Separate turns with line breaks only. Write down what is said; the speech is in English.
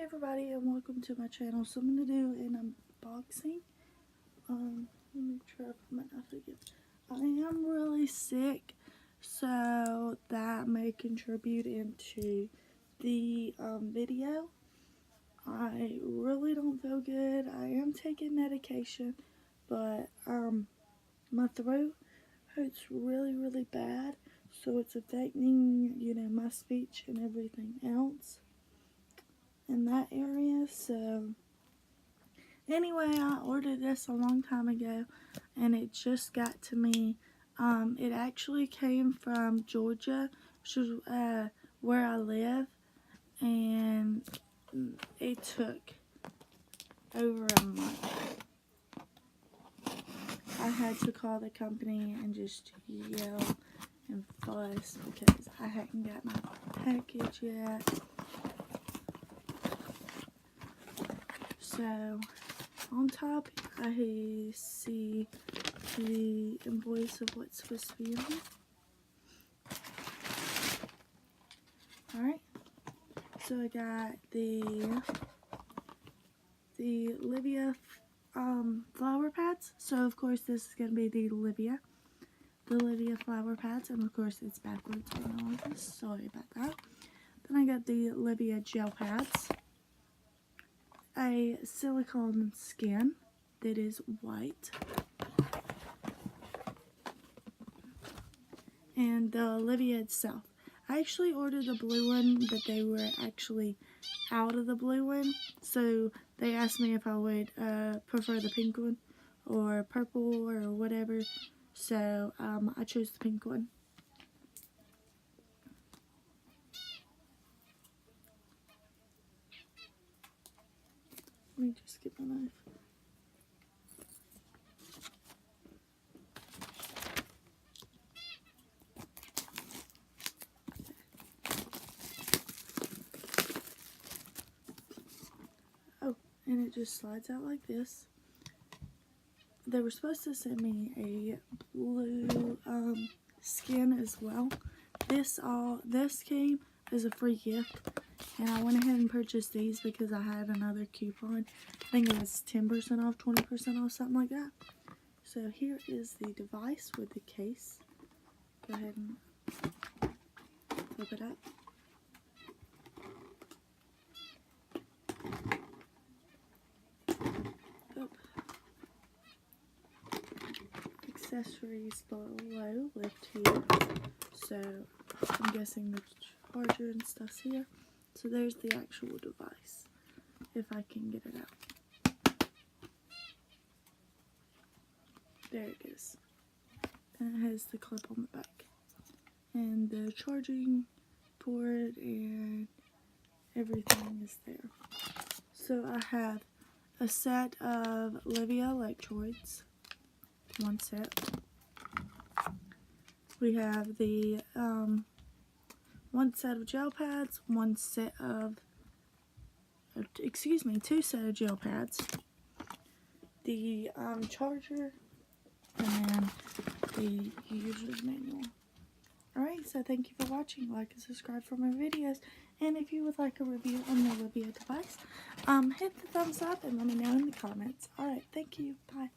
everybody, and welcome to my channel. So I'm going to do an unboxing. Let me try to put my knife again. I am really sick, so that may contribute into the video. I really don't feel good. I am taking medication, but my throat hurts really bad, so it's affecting, my speech and everything else in that area. So anyway, I ordered this a long time ago and it just got to me. It actually came from Georgia, which is where I live, and it took over a month. I had to call the company and just yell and fuss because I hadn't got my package yet. So on top, I see the invoice of what's supposed to be in here. Alright, so I got the Livia flower pads. So of course this is going to be the Livia flower pads, and of course it's backwards on all of this. Sorry about that. Then I got the Livia gel pads, a silicone skin that is white, and the Livia itself. I actually ordered the blue one, but they were actually out of the blue one, so they asked me if I would prefer the pink one or purple or whatever, so I chose the pink one. Let me just get my knife. Oh, and it just slides out like this. They were supposed to send me a blue skin as well. This came as a free gift, and I went ahead and purchased these because I had another coupon. I think it was 10% off, 20% off, something like that. So here is the device with the case. Go ahead and flip it up. Oh. Accessories below, left here. So I'm guessing the charger and stuff's here. So there's the actual device, if I can get it out. There it is. And it has the clip on the back. And the charging port and everything is there. So I have a set of Livia electrodes. One set. We have the one set of gel pads, two set of gel pads, the charger, and then the user's manual. Alright, so thank you for watching. Like and subscribe for more videos, and if you would like a review on the Livia device, hit the thumbs up and let me know in the comments. Alright, thank you. Bye.